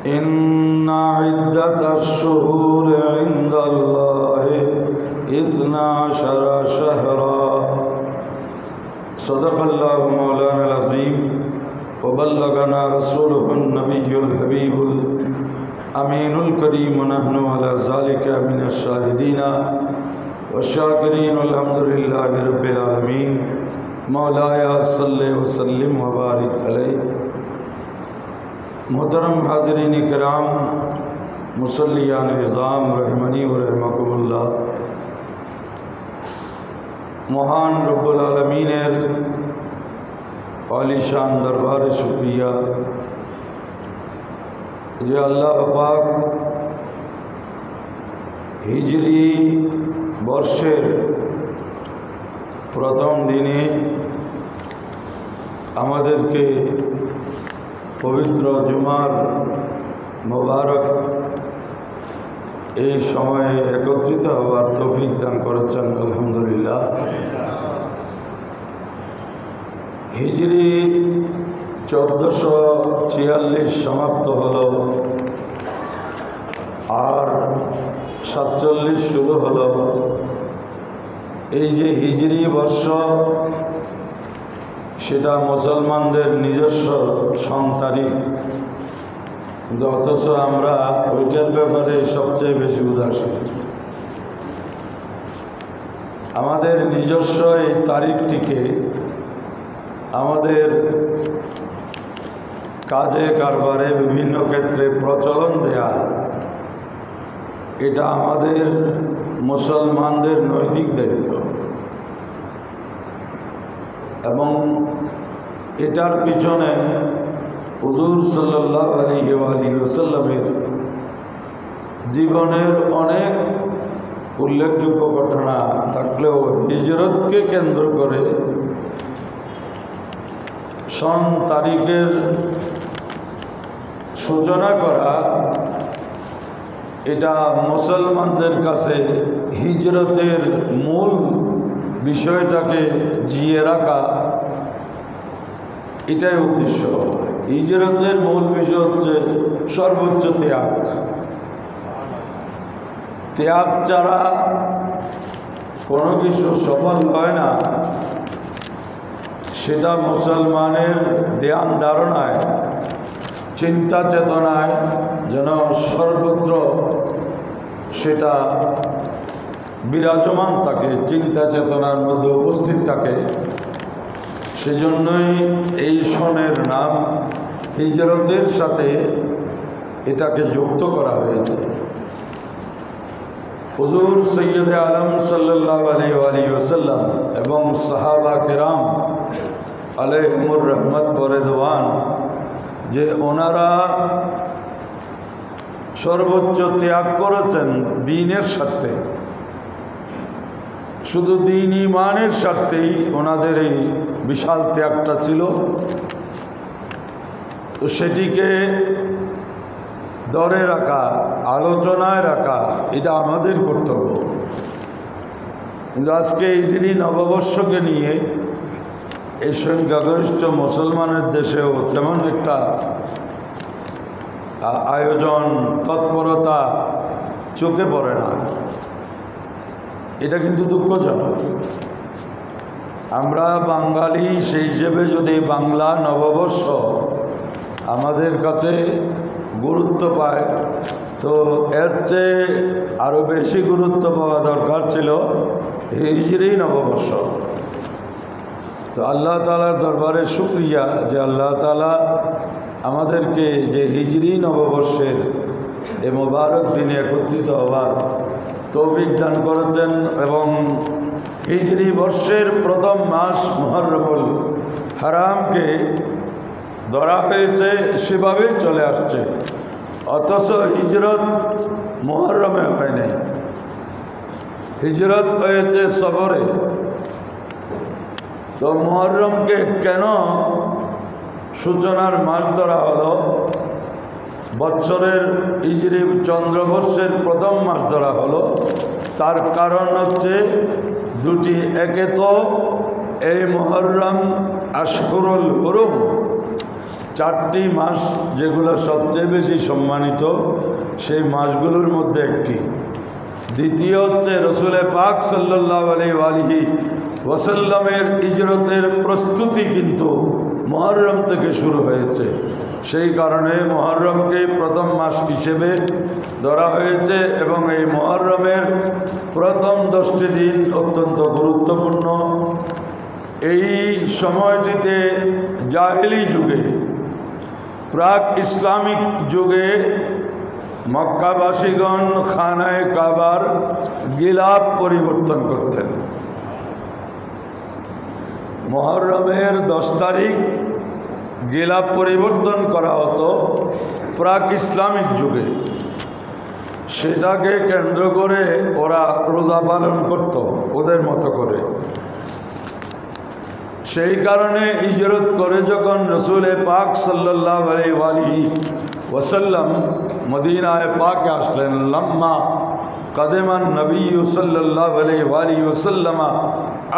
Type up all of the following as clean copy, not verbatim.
إن عدة الشهور عند الله 12 شهرا صدق الله مولانا العظيم وبلغنا رسوله النبي الحبيب الأمين الكريم ونحن على ذلك من الشاهدين والشاكرين الحمد لله رب العالمين مولاي صل وسلم وبارك عليه मोहतरम हाज़रीन किराम मुसल्लियान इज़ाम रहमनी व रहमकुमुल्लाह महान रब्बुल आलमीनेर आलिशान दरबारे शुक्रिया जे अल्लाह पाक हिजरी बर्षेर प्रथम दिने आमादेरके पवित्र जुमार मुबारक এই সময়ে একত্রিত হওয়ার তৌফিক দান করেছেন আলহামদুলিল্লাহ। হিজরি 1446 সমাপ্ত হলো আর 47 শুরু হলো। এই যে হিজরি বর্ষ সেটা মুসলমানদের নিজস্ব সন তারিখ, কিন্তু অথচ আমরা ওইটার ব্যাপারে সবচেয়ে বেশি উদাসীন। আমাদের নিজস্ব এই তারিখটিকে আমাদের কাজে কারবারে বিভিন্ন ক্ষেত্রে প্রচলন দেয়া, এটা আমাদের মুসলমানদের নৈতিক দায়িত্ব এবং এটার পিছনে হুজুর সাল্লাল্লাহু আলাইহি ওয়াসাল্লামের জীবনের অনেক উল্লেখযোগ্য ঘটনা থাকলেও হিজরতকে কেন্দ্র করে সন তারিখের সূচনা করা, এটা মুসলমানদের কাছে হিজরতের মূল বিষয়টাকে জিয়ে রাখা, এটাই উদ্দেশ্য। হিজরতের মূল বিষয় হচ্ছে সর্বোচ্চ ত্যাগ। ত্যাগ ছাড়া কোনো কিছু সফল হয় না, সেটা মুসলমানের ধ্যান ধারণায়, চিন্তা চেতনায় যেন সর্বত্র সেটা বিরাজমান থাকে, চিন্তা চেতনার মধ্যে উপস্থিত থাকে। সেজন্যই এই সনের নাম হিজরতের সাথে এটাকে যুক্ত করা হয়েছে। হুজুর সৈয়দে আলম সাল্লাল্লাহু আলাইহি ওয়াসাল্লাম এবং সাহাবা কেরাম আলাইহিমুর রহমত ওয়া রিদওয়ান, যে ওনারা সর্বোচ্চ ত্যাগ করেছেন দ্বীনের স্বার্থে, শুধু দ্বীন ঈমানের স্বার্থেই ওনাদের এই বিশাল ত্যাগটা ছিল। তো সেটিকে ধরে রাখা, আলোচনায় রাখা, এটা আমাদের কর্তব্য। কিন্তু আজকে হিজরি নববর্ষকে নিয়ে এই সংখ্যাগরিষ্ঠ মুসলমানের দেশেও তেমন একটা আয়োজন, তৎপরতা চোখে পড়ে না। এটা কিন্তু দুঃখজনক। আমরা বাঙালি, সেই হিসেবে যদি বাংলা নববর্ষ আমাদের কাছে গুরুত্ব পায়, তো এর চেয়ে আরও বেশি গুরুত্ব পাওয়া দরকার ছিল হিজরি নববর্ষ। তো আল্লাহ তাআলার দরবারে শুকরিয়া যে আল্লাহ তাআলা আমাদেরকে যে হিজরি নববর্ষের এ মোবারক দিনে একত্রিত হওয়ার তৌফিক দান করেছেন এবং হিজরি বর্ষের প্রথম মাস মুহররমুল হারামকে ধরা হয়েছে, সেভাবে চলে আসছে। অথচ হিজরত মুহররমে হয় নাই, হিজরত হয়েছে সফরে। তো মুহররমকে কেন সূচনার মাস ধরা হলো, বৎসরের হিজরি চন্দ্রবর্ষের প্রথম মাস ধরা হলো? তার কারণ হচ্ছে দুটি। একে তো এই মুহররম আশহুরুল হুরুম, 4টি মাস যেগুলো সবচেয়ে বেশি সম্মানিত সেই মাসগুলোর মধ্যে একটি। দ্বিতীয় হচ্ছে রসুল পাক সাল্লাল্লাহু আলাইহি ওয়াসাল্লামের হিজরতের প্রস্তুতি কিন্তু মুহররম থেকে শুরু হয়েছে, সেই কারণে মুহররমকে প্রথম মাস হিসেবে ধরা হয়েছে এবং এই মুহররমের প্রথম 10টি দিন অত্যন্ত গুরুত্বপূর্ণ। এই সময়টিতে জাহেলি যুগে, প্রাক ইসলামিক যুগে মক্কাবাসীগণ খানায়ে কাবার গিলাফ পরিবর্তন করতেন। মুহররমের 10 তারিখ গিলাফ পরিবর্তন করা হতো প্রাক ইসলামিক যুগে। সেটাকে কেন্দ্র করে ওরা রোজা পালন করত ওদের মতো করে। সেই কারণে হিজরত করে যখন রসুল পাক সাল্লাল্লাহু আলাইহি ওয়াসাল্লাম মদিনায় পাকে আসলেন, লাম্মা কদমান নবী সাল্লাল্লাহু আলাইহি ওয়াসাল্লাম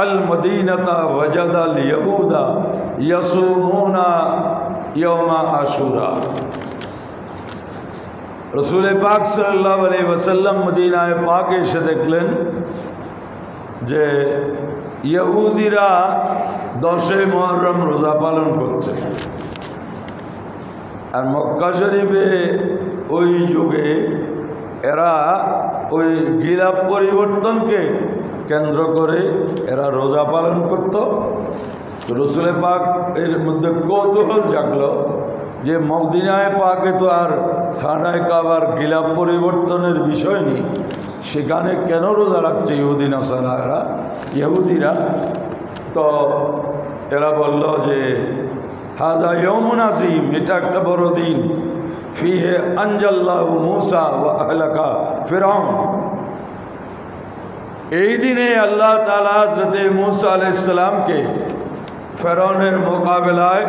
আল মদিনাতা ওয়াজাদাল ইয়াহুদা ইয়াসুমুনা ইয়াওমা আশুরা। রসুল পাক সাল্লাল্লাহু আলাইহি ওয়াসাল্লাম মদিনায় পাকে এসে দেখলেন যে ইহুদিরা 10 মুহররম রোজা পালন করছে, আর মক্কা শরীফে ওই যুগে এরা ওই গিলাফ পরিবর্তনকে কেন্দ্র করে এরা রোজা পালন করত। রসুল পাক এর মধ্যে কৌতূহল জাগলো যে মদিনায় পাকে তো আর খানায়ে কাবার গিলাফ পরিবর্তনের বিষয় নেই, সেখানে কেন রোজা রাখছে ইহুদি নাসারা ইহুদিরা? তো এরা বলল যে হাযা ইয়াউমুন আযীম, এটা একটা বড় দিন। ফিহে আনজাল্লাহু মূসা ওয়া আহলাকা ফিরআউন, এই দিনে আল্লাহ তাআলা হযরত মূসা আলাইহিস সালামকে ফিরআউনের মোকাবেলায়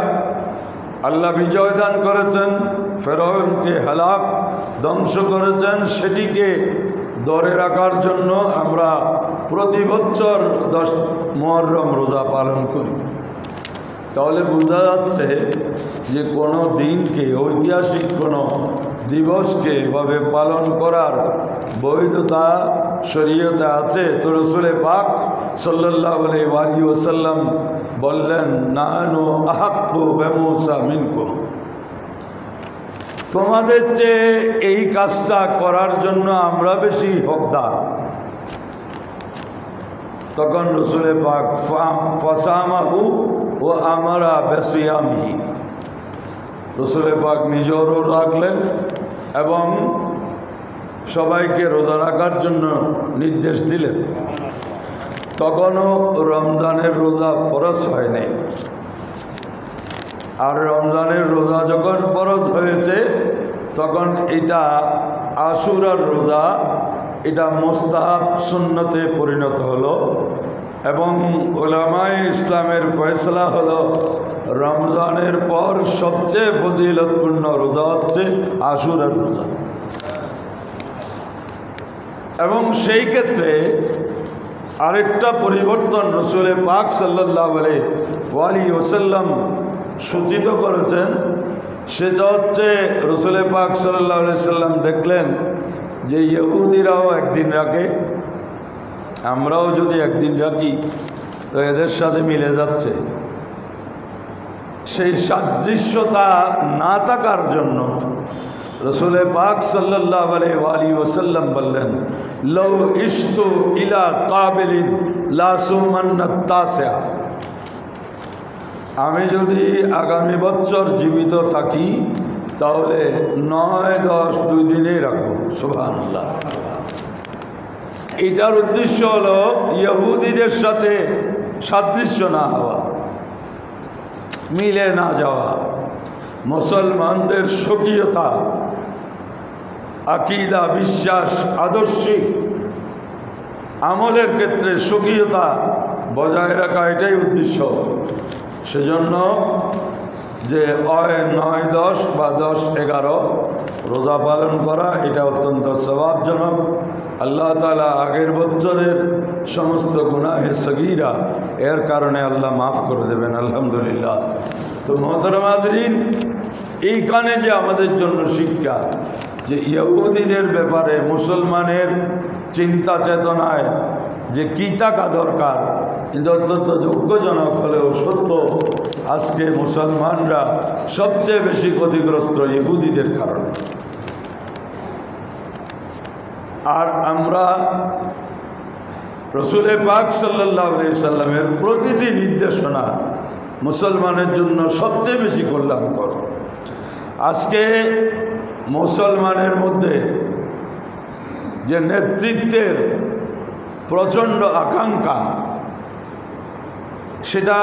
আল্লাহ বিজয় দান করেছেন, ফিরআউনকে হালাক ধ্বংস করেছেন। সেটিকে ধরে রাখার জন্য আমরা প্রতি বছর 10 মুহররম রোজা পালন করি। তাহলে বোঝা যাচ্ছে যে কোনো দিনকে, ঐতিহাসিক কোনো দিবসকে এভাবে পালন করার বৈধতা শরীয়তে আছে। তো রসুল পাক সাল্লাল্লাহু আলাইহি ওয়াসাল্লাম বললেন, নাহনু আহাক্কু বিমূসা মিনকুম, তোমাদের চেয়ে এই কাজটা করার জন্য আমরা বেশি হকদার। তখন রসুল পাক ফাসামাহু ও আমারা বিসিয়ামিহি, রসুল পাক নিজেও রাখলেন এবং সবাইকে রোজা রাখার জন্য নির্দেশ দিলেন। তখনও রমজানের রোজা ফরজ হয় নাই, আর রমজানের রোজা যখন ফরজ হয়েছে তখন এটা আশুরার রোজা, এটা মুস্তাহাব সুন্নতে পরিণত হলো। এবং উলামায়ে ইসলামের ফয়সালা হলো রমজানের পর সবচেয়ে ফজিলতপূর্ণ রোজা হচ্ছে আশুরার রোজা। এবং সেই ক্ষেত্রে আরেকটা পরিবর্তন রসুল পাক সাল্লাল্লাহু আলাইহি ওয়াসাল্লাম সূচিত করেছেন, সেটা হচ্ছে রসুল পাক সাল্লাল্লাহু আলাইহি ওয়াসাল্লাম দেখলেন যে ইহুদিরাও একদিন রাখে, আমরাও যদি একদিন রাখি তো এদের সাথে মিলে যাচ্ছে। সেই সাদৃশ্যতা না থাকার জন্য রসুল পাক সাল্লাল্লাহু আলাইহি ওয়াসাল্লাম বললেন, লাউ ইশতু ইলা কাবিলিন লা সুমান্নাত তাসিয়া, আমি যদি আগামী বছর জীবিত থাকি তাহলে 9, 10, 2 দিনেই রাখবো। সুবহানাল্লাহ। এটার উদ্দেশ্য হলো ইহুদিদের সাথে সাদৃশ্য না হওয়া, মিলে না যাওয়া। মুসলমানদের স্বকীয়তা, আকীদা, বিশ্বাস, আদর্শিক আমলের ক্ষেত্রে স্বকীয়তা বজায় রাখা, এটাই উদ্দেশ্য। সেজন্য যে 9, 10 বা 10, 11 রোজা পালন করা এটা অত্যন্ত সওয়াবজনক। আল্লাহ তাআলা আগের বছরের সমস্ত গুনাহে সগীরা এর কারণে আল্লাহ মাফ করে দেবেন। আলহামদুলিল্লাহ। তো মোহতারাম হাজরিন, এইখানে যে আমাদের জন্য শিক্ষা যে ইহুদিদের ব্যাপারে মুসলমানের চিন্তা চেতনায় যে কী থাকা দরকার, কিন্তু অত্যন্ত দুঃখজনক হলেও সত্য, আজকে মুসলমানরা সবচেয়ে বেশি ক্ষতিগ্রস্ত ইহুদিদের কারণে। আর আমরা রসুল পাক সাল্লাল্লাহু আলাইহি সাল্লামের প্রতিটি নির্দেশনা মুসলমানের জন্য সবচেয়ে বেশি কল্যাণকর। আজকে মুসলমানের মধ্যে যে নেতৃত্বের প্রচণ্ড আকাঙ্ক্ষা, সেটা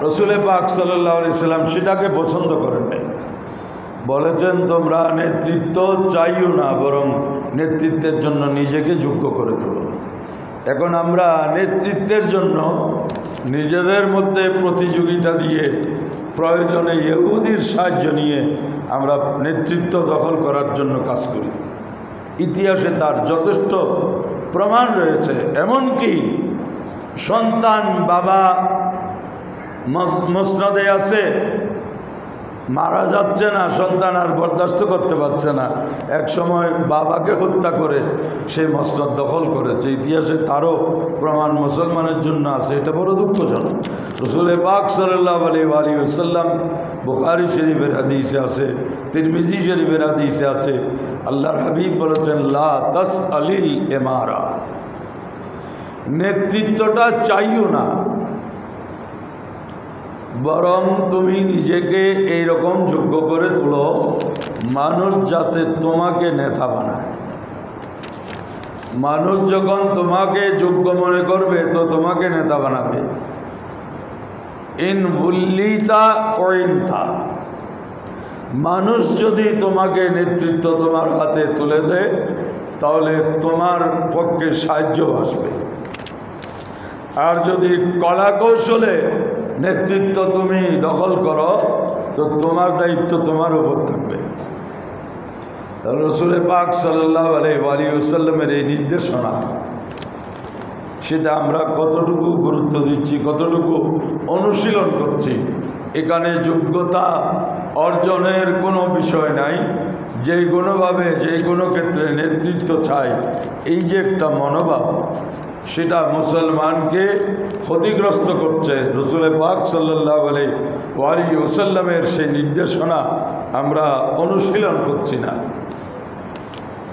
রসুল পাক সাল্লাল্লাহু আলাইহি সাল্লাম সেটাকে পছন্দ করেন নাই। বলেছেন তোমরা নেতৃত্ব চাইও না, বরং নেতৃত্বের জন্য নিজেকে যোগ্য করে তোলো। এখন আমরা নেতৃত্বের জন্য নিজেদের মধ্যে প্রতিযোগিতা দিয়ে প্রয়োজনে ইহুদির সাহায্য নিয়ে আমরা নেতৃত্ব দখল করার জন্য কাজ করি। ইতিহাসে তার যথেষ্ট প্রমাণ রয়েছে। এমনকি সন্তান বাবা মসনদে আছে, মারা যাচ্ছে না, সন্তান আর বরদাস্ত করতে পারছে না, এক সময় বাবাকে হত্যা করে সেই মসনদ দখল করেছে। ইতিহাসে তারও প্রমাণ মুসলমানের জন্য আছে। এটা বড় দুঃখজনক। রসুল পাক সাল্লাল্লাহু আলাইহি ওয়াসাল্লাম বুখারী শরীফের হাদিসে আছে, তিরমিজি শরীফের হাদিসে আছে, আল্লাহর হাবিব বলেছেন লা তাসআলিল ইমারা, নেতৃত্বটা চাইও না, বরং তুমি নিজেকে এইরকম যোগ্য করে তোলো মানুষ যাতে তোমাকে নেতা বানায়। মানুষ যখন তোমাকে যোগ্য মনে করবে তো তোমাকে নেতা বানাবে। ইন ভুল্লিতা ওইনতা, মানুষ যদি তোমাকে নেতৃত্ব তোমার হাতে তুলে দেয় তাহলে তোমার পক্ষে সাহায্য আসবে। আর যদি কলা কৌশলে নেতৃত্ব তুমি দখল করো তো তোমার দায়িত্ব তোমার উপর থাকবে। রসুল পাক সাল্লাল্লাহু আলাইহি ওয়াসাল্লামের এই নির্দেশনা, সেটা আমরা কতটুকু গুরুত্ব দিচ্ছি, কতটুকু অনুশীলন করছি। এখানে যোগ্যতা অর্জনের কোনো বিষয় নাই, যে কোনোভাবে যে কোনো ক্ষেত্রে নেতৃত্ব চাই, এই যে একটা মনোভাব, সেটা মুসলমানকে ক্ষতিগ্রস্ত করছে। রসুল পাক সাল্লাল্লাহু আলাইহি ওয়াসাল্লামের সেই নির্দেশনা আমরা অনুশীলন করছি না।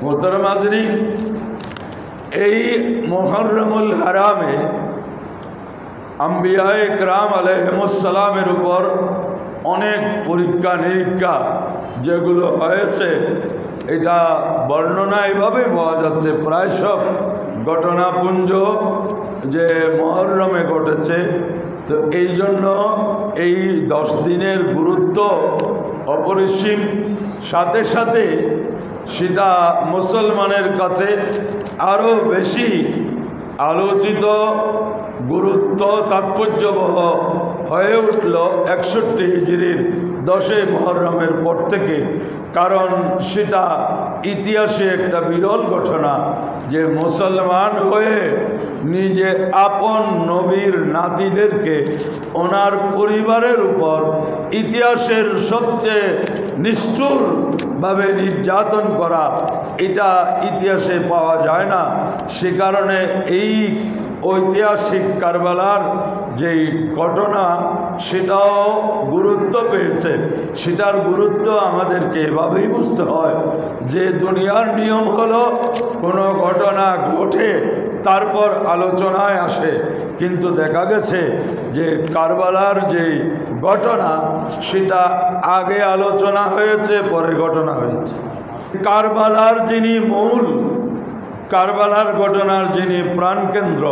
মোহতারাম হাজরিন, এই মুহররমুল হারামে আম্বিয়ায়ে কেরাম আলাইহিমুস সালামের উপর অনেক পরীক্ষা নিরীক্ষা যেগুলো হয়েছে, এটা বর্ণনা এভাবে পাওয়া যাচ্ছে। প্রায় সব ঘটনাপুঞ্জ যে মুহররমে ঘটেছে, তো এই জন্য এই 10 দিনের গুরুত্ব অপরিসীম। সাথে সাথে সেটা মুসলমানের কাছে আরও বেশি আলোচিত, গুরুত্ব তাৎপর্যবহ হয়ে উঠল 61 হিজরির 10 মুহররমের পর থেকে। কারণ সেটা ইতিহাসে একটা বিরল ঘটনা যে মুসলমান হয়ে নিজে আপন নবীর নাতিদেরকে ওনার পরিবারের উপর ইতিহাসের সবচেয়ে নিষ্ঠুরভাবে নির্যাতন করা, এটা ইতিহাসে পাওয়া যায় না। সে কারণে এই ঐতিহাসিক কারবালার যেই ঘটনা, সেটাও গুরুত্ব পেয়েছে। সেটার গুরুত্ব আমাদেরকে এভাবেই বুঝতে হয় যে দুনিয়ার নিয়ম হলো কোনো ঘটনা ঘটে তারপর আলোচনায় আসে, কিন্তু দেখা গেছে যে কারবালার যেই ঘটনা, সেটা আগে আলোচনা হয়েছে, পরে ঘটনা হয়েছে। কারবালার যিনি মূল, কারবালার ঘটনার যিনি প্রাণকেন্দ্র,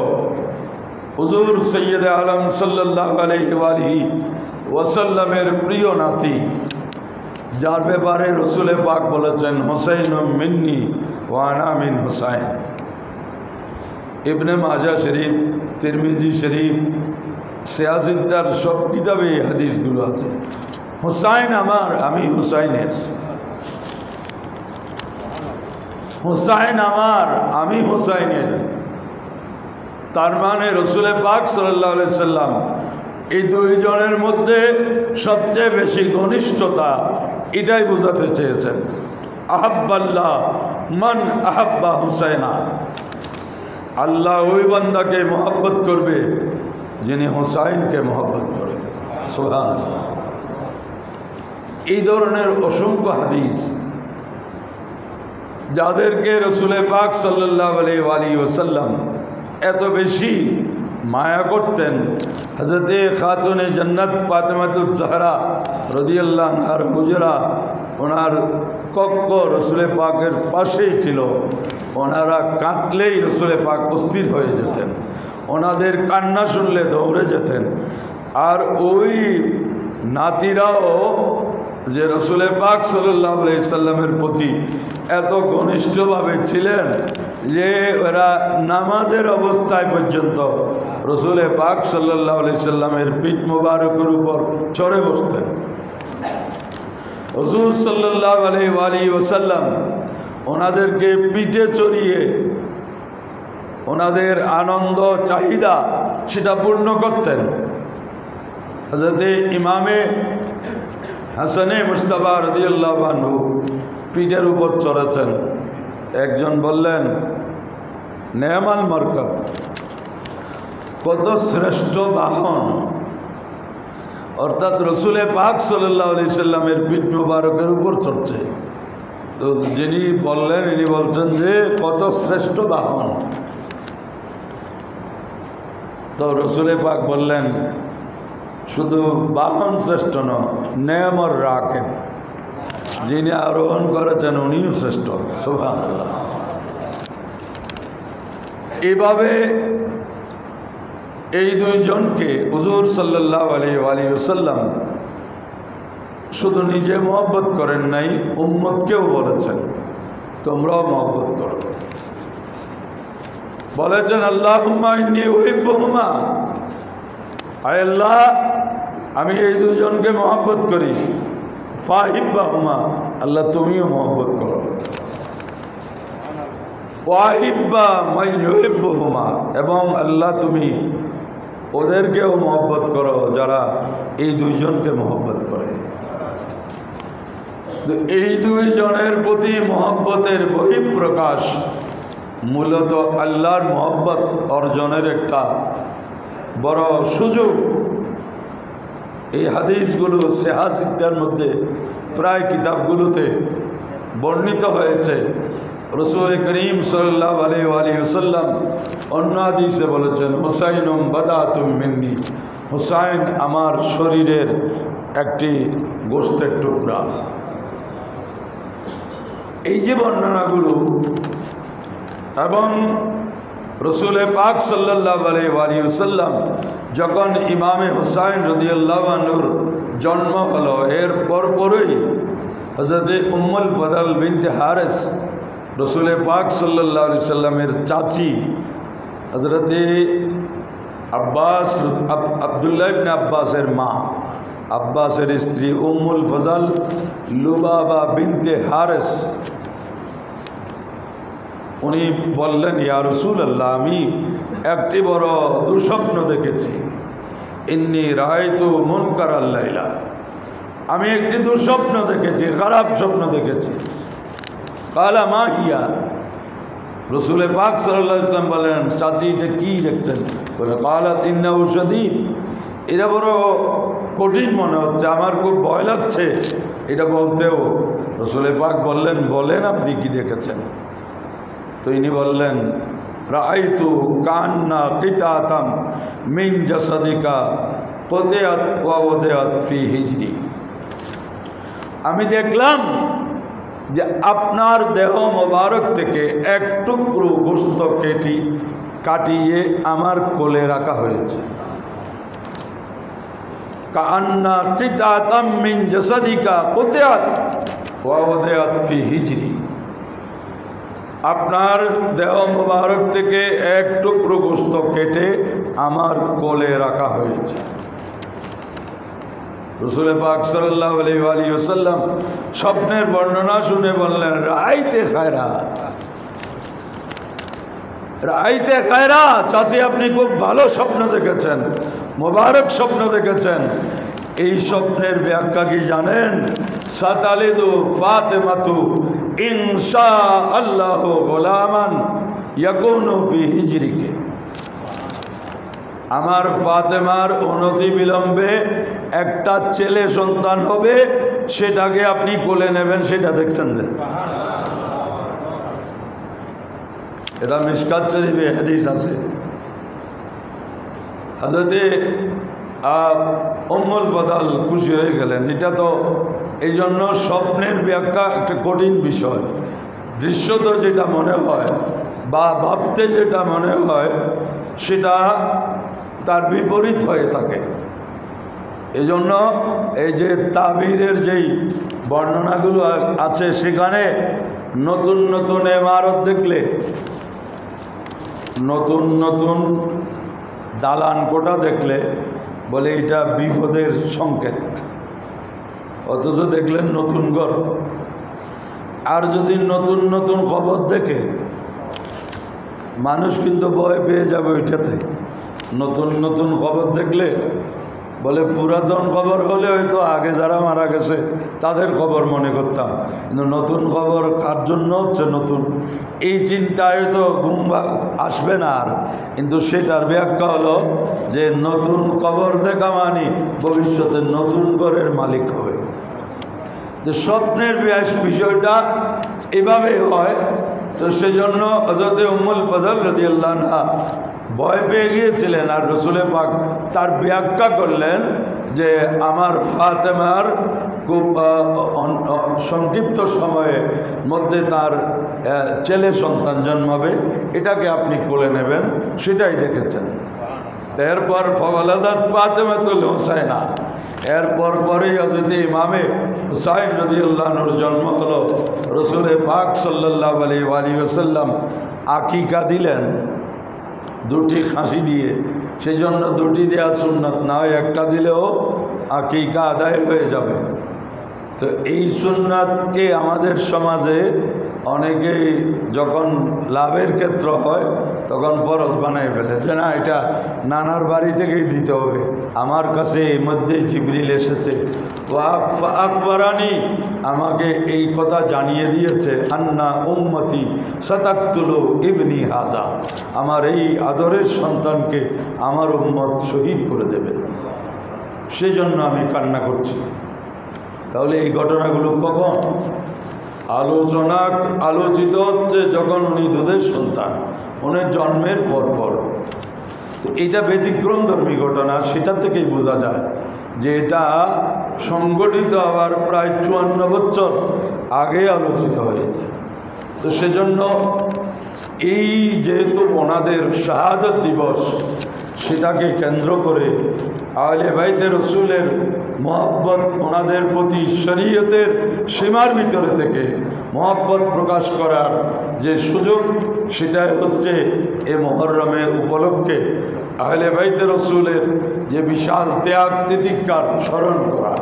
হুজুর সৈয়দে আলম সাল্লাল্লাহু আলাইহি ওয়াসাল্লামের প্রিয় নাতি, যার ব্যাপারে রসুল পাক বলেছেন হুসাইন মিন্নি ওয়া আনা মিন হুসাইন। ইবনে মাজাহ শরীফ, তিরমিজি শরীফ, সিয়াসিদ্দার সব কিতাবে এই হাদিসগুলো আছে। হুসাইন আমার, আমি হুসাইনের। হুসাইন আমার, আমি হুসাইনের। তার মানে রসুল পাক সাল্লাল্লাহু আলাইহি সাল্লাম এই দুইজনের মধ্যে সবচেয়ে বেশি ঘনিষ্ঠতা এটাই বোঝাতে চেয়েছেন। আহাব্বাল্লাহ মান আহাব্বা হুসাইনা, আল্লাহ ওই বান্দাকে মহব্বত করবে যিনি হুসাইনকে মহব্বত করে। সুবহানাল্লাহ। এই ধরনের অসংখ্য হাদিস যাদেরকে রসুল পাক সাল্লাল্লাহু আলাইহি ওয়াসাল্লাম এত বেশি মায়া করতেন, হযরতে খাতুনে জান্নাত ফাতেমাতুজ জাহরা রাদিয়াল্লাহু আনহার হুজরা, ওনার কক্ষ রসুল পাকের পাশেই ছিল। ওনারা কাঁদলেই রসুল পাক অস্থির হয়ে যেতেন, ওনাদের কান্না শুনলে দৌড়ে যেতেন। আর ওই নাতিরাও যে রসুল পাক সাল্লাল্লাহু আলাইহি সাল্লামের প্রতি এত ঘনিষ্ঠভাবে ছিলেন যে ওরা নামাজের অবস্থায় পর্যন্ত রসুল পাক সাল্লাল্লাহু আলাইহি সাল্লামের পিঠ মুবারকের উপর চড়ে বসতেন। হুজুর সাল্লাল্লাহু আলাইহি ওয়াসাল্লাম ওনাদেরকে পিঠে চড়িয়ে ওনাদের আনন্দ চাহিদা সেটা পূর্ণ করতেন। হযরতে ইমামে হাসানে মুজতবা রাদিয়াল্লাহু আনহু পিঠের উপর চড়েছেন। একজন বললেন, নেমাল মারকাব, কত শ্রেষ্ঠ বাহন। অর্থাৎ রসুলে পাক সাল্লাল্লাহু আলাইহি সাল্লামের পিঠ মুবারকের উপর চড়ছে। তো যিনি বললেন ইনি বলছেন যে কত শ্রেষ্ঠ বাহন। তো রসুলে পাক বললেন, শুধু বাহন শ্রেষ্ঠ নয়, নেমর রাকেব, যিনি আরোহণ করেছেন উনিও শ্রেষ্ঠ। সুবহানাল্লাহ। এইভাবে এই দুইজনকে হুজুর সাল্লাল্লাহু আলাইহি ওয়াসাল্লাম শুধু নিজে মহব্বত করেন নাই, উম্মতকেও বলেছেন তোমরাও মহব্বত করো। বলেছেন, আল্লাহুম্মা ইন্নী উহিব্বুহুমা, আয় আল্লাহ আমি এই দুজনকে মহব্বত করি। ফাহিব্বাহুমা, আল্লাহ তুমিও মহব্বত করো। ওয়াহিব্বা মান ইউহিব্বুহুমা, এবং আল্লাহ তুমি ওদেরকেও মহব্বত করো যারা এই দুইজনকে মহব্বত করে। এই দুইজনের প্রতি মহব্বতের বহিঃপ্রকাশ মূলত আল্লাহর মহব্বত অর্জনের একটা বড় সুযোগ। এই হাদিসগুলো সিহাহ মধ্যে প্রায় কিতাবগুলোতে বর্ণিত হয়েছে। রসূল করিম সাল্লাল্লাহু আলাইহি ওয়াসাল্লাম অন্য হাদিসে বলেছেন, হুসাইনুম বাদাতুম মিন্নি, হুসাইন আমার শরীরের একটি গোশতের টুকরা। এই যে বর্ণনাগুলো, এবং রসূল পাক সাল্লাল্লাহু আলাইহি ওয়াসাল্লাম যখন ইমামে হুসাইন রাদিয়াল্লাহু আনহুর জন্ম হলো, এর পরপরই হযরতে উম্মুল ফদল বিনতে হারিস রসূল পাক সাল্লাল্লাহু আলাইহি সাল্লামের চাচি হযরতে আব্বাস, আব্দুল্লাহ ইবনে আব্বাসের মা, আব্বাসের স্ত্রী উম্মুল ফজল লুবাবা বিনতে হারিস, উনি বললেন, ইয়া রাসূলুল্লাহ, আমি একটি বড় দুঃস্বপ্ন দেখেছি। ইন্নী রাআইতু মুনকারাল লাইলা, আমি একটি দুঃস্বপ্ন দেখেছি, খারাপ স্বপ্ন দেখেছি। কালা মা হিয়া, রসূল পাক সাল্লাল্লাহু আলাইহি ওয়াসাল্লাম বলেন, চাচি এটা কী দেখছেন? বলে, কালাত ইন্নাহু শাদীদ, এটা বড় কঠিন মনে হচ্ছে, আমার খুব ভয় লাগছে এটা বলতেও। রসূল পাক বললেন, বলেন আপনি কি দেখেছেন? তো ইনি বললেন, রাআইতু কান্না কিতাতাম মিন জাসাদিকা কুতিআত ওয়া ওয়াদিআত ফি হিজরি, আমি দেখলাম যে আপনার দেহ মোবারক থেকে এক টুকরো গোশত কাটিয়ে আমার কোলে রাখা হয়েছে। কান্না কিতাতাম মিন জাসাদিকা কুতিআত ওয়া ওয়াদিআত ফি হিজরি, আপনার দেহ মোবারক থেকে এক টুকরো গোশত কেটে আমার কোলে রাখা হয়েছে। রসূল পাক সাল্লাল্লাহু আলাইহি ওয়াসাল্লাম স্বপ্নের বর্ণনা শুনে বললেন, রাআইতে খায়রা, রাইতে খায়রা, চাচি আপনি খুব ভালো স্বপ্ন দেখেছেন, মোবারক স্বপ্ন দেখেছেন। এই স্বপ্নের ব্যাখ্যা কি জানেন? সাতালিদু ফাতেমাতু ইনশা আল্লাহ গোলামান ইয়াকুনু ফি হিজরিকে। আমার ফাতেমার অনতি বিলম্বে একটা ছেলে সন্তান হবে, সেটাকে আপনি কোলে নেবেন, সেটা দেখছেন যে এটা মিশকাত শরীফে হাদিস আছে। হযরতে উম্মুল বদল খুশি হয়ে গেলেন। এটা তো এই জন্য স্বপ্নের ব্যাখ্যা একটা কঠিন বিষয়। দৃশ্যত যেটা মনে হয় বা ভাবতে যেটা মনে হয় সেটা তার বিপরীত হয়ে থাকে। এই জন্য এই যে তাবিরের যেই বর্ণনাগুলো আছে, সেখানে নতুন নতুন ইমারত দেখলে, নতুন নতুন দালান কোঠা দেখলে বলে এটা বিপদের সংকেত, অথচ দেখলেন নতুন ঘর। আর যদি নতুন নতুন খবর দেখে, মানুষ কিন্তু ভয় পেয়ে যাবে ওইটাতে। নতুন নতুন খবর দেখলে বলে পুরাতন খবর হলে হয়তো আগে যারা মারা গেছে তাদের খবর মনে করতাম, কিন্তু নতুন খবর কার জন্য হচ্ছে নতুন, এই চিন্তায় তো ঘুম আসবে না আর। কিন্তু সেটার ব্যাখ্যা হলো যে নতুন খবর দেখা মানে ভবিষ্যতে নতুন ঘরের মালিক হবে। যে স্বপ্নের বিষয়টা এভাবে হয়। তো সেজন্য হযরত উম্মুল ফজল রাদিয়াল্লাহু আনহা ভয় পেয়ে গিয়েছিলেন, আর রসুলে পাক তার ব্যাখ্যা করলেন যে আমার ফাতেমার খুব সংক্ষিপ্ত সময়ের মধ্যে তার ছেলে সন্তান জন্মাবে, এটাকে আপনি কোলে নেবেন, সেটাই দেখেছেন। এরপর ফওয়ালাদাত ফাতেমাতুল হুসাইনা, এরপর পরেই হযরত ইমামে হুসাইন রাদিয়াল্লাহু আনহুর জন্ম হলো। রসুলে পাক সাল্লাল্লাহু আলাইহি ওয়াসাল্লাম আকিকা দিলেন দুটি খাসি দিয়ে। সেই জন্য দুটি দেওয়া সুন্নত, না হয় একটা দিলেও আকিকা আদায় হয়ে যাবে। তো এই সুন্নাতকে আমাদের সমাজে অনেকেই যখন লাভের ক্ষেত্র হয় তখন ফরজ বানায় ফেলে, যে না এটা নানার বাড়ি থেকেই দিতে হবে। আমার কাছে এই মধ্যে জিবরিল এসেছে, আকবরানি, আমাকে এই কথা জানিয়ে দিয়েছে, আন্না উম্মতি সাতাকতুলু ইবনি হাজা, আমার এই আদরের সন্তানকে আমার উম্মত শহীদ করে দেবে, সেজন্য আমি কান্না করছি। তাহলে এই ঘটনাগুলো কখন আলোচিত হচ্ছে? যখন উনি দুধের সন্তান, উনি জন্মের পর। তো এটা ব্যতিক্রমধর্মী ঘটনা, সেটা থেকেই বোঝা যায় যে এটা সংগঠিত হওয়ার প্রায় 54 বছর আগে আলোচিত হয়েছে। তো সেজন্য এই যেহেতু ওনাদের শাহাদত দিবস, সেটাকে কেন্দ্র করে আহলে বাইতে রসুলের মহব্বত, ওনাদের প্রতি শরীয়তের সীমার ভিতরে থেকে মহব্বত প্রকাশ করার যে সুযোগ, সেটাই হচ্ছে এ মুহররমের উপলক্ষে আহলে বাইতে রসুলের যে বিশাল ত্যাগ তিতিক্ষার স্মরণ করা।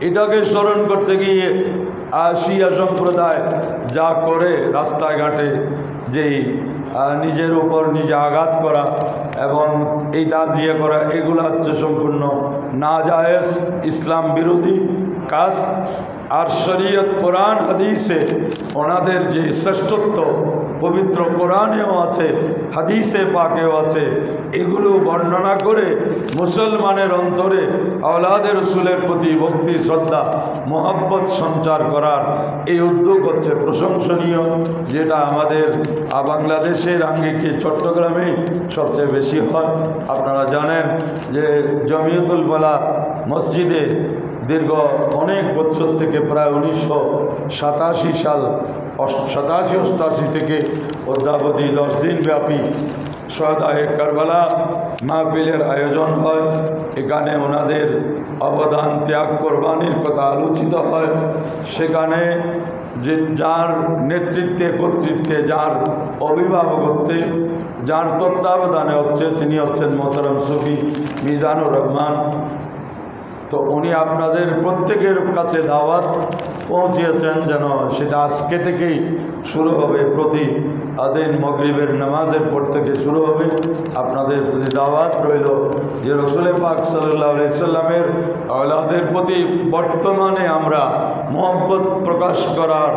এটাকে স্মরণ করতে গিয়ে শিয়া সম্প্রদায় যা করে, রাস্তায় ঘাটে যেই নিজের উপর নিজে আঘাত করা এবং এই তাজিয়া করা, এগুলো হচ্ছে সম্পূর্ণ নাজায়েজ, ইসলাম বিরোধী কাজ। আর শরীয়ত কোরআন হাদিসে ওনাদের যে শ্রেষ্ঠত্ব পবিত্র কোরআনেও আছে, হাদিসে পাকেও আছে, এগুলো বর্ণনা করে মুসলমানের অন্তরে আওলাদে রসুলের প্রতি ভক্তি, শ্রদ্ধা, মোহাব্বত সঞ্চার করার এই উদ্যোগ হচ্ছে প্রশংসনীয়, যেটা আমাদের বাংলাদেশের আঙ্গিকে চট্টগ্রামেই সবচেয়ে বেশি হয়। আপনারা জানেন যে জমিয়তুল ফালাহ মসজিদে দীর্ঘ অনেক বছর থেকে, প্রায় 1987 সাল 87-88 থেকে অদ্যাবধি 10 দিন ব্যাপী শহাদায়ে কারবালা মাহফিলের আয়োজন হয়। এখানে ওনাদের অবদান, ত্যাগ, কোরবানির কথা আলোচিত হয়। সেখানে যে যার নেতৃত্বে, কর্তৃত্বে, যার অভিভাবকত্বে, যার তত্ত্বাবধানে হচ্ছে, তিনি হচ্ছেন মোহতারাম সুফি মিজানুর রহমান তো উনি আপনাদের প্রত্যেকের কাছে দাওয়াত পৌঁছিয়েছেন, যেন সেটা আজকে থেকেই শুরু হবে, প্রতি দিন মাগরিবের নামাজের পর থেকে শুরু হবে। আপনাদের প্রতি দাওয়াত রইল যে রাসূল পাক সাল্লাল্লাহু আলাইহি সাল্লামের আওলাদের প্রতি বর্তমানে আমরা মহব্বত প্রকাশ করার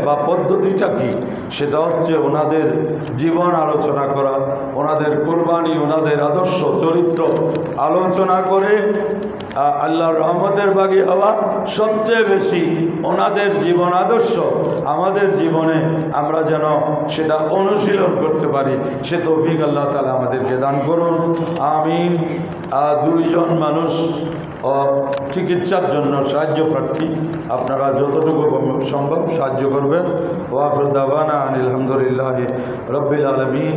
বা পদ্ধতিটা কি, সেটা হচ্ছে ওনাদের জীবন আলোচনা করা, ওনাদের কোরবানি, ওনাদের আদর্শ চরিত্র আলোচনা করে আল্লাহর রহমতের বাগী হওয়া, সবচেয়ে বেশি ওনাদের জীবন আদর্শ আমাদের জীবনে আমরা যেন সেটা অনুশীলন করতে পারি, সে তৌফিক আল্লাহ তাআলা আমাদেরকে দান করুন, আমিন। দুইজন মানুষ চিকিৎসার জন্য সাহায্য প্রার্থী, আপনারা যতটুকু সম্ভব সাহায্য করবেন। ওয়া আখিরু দাওয়ানা আনিল হামদুলিল্লাহি রাব্বিল আলামিন।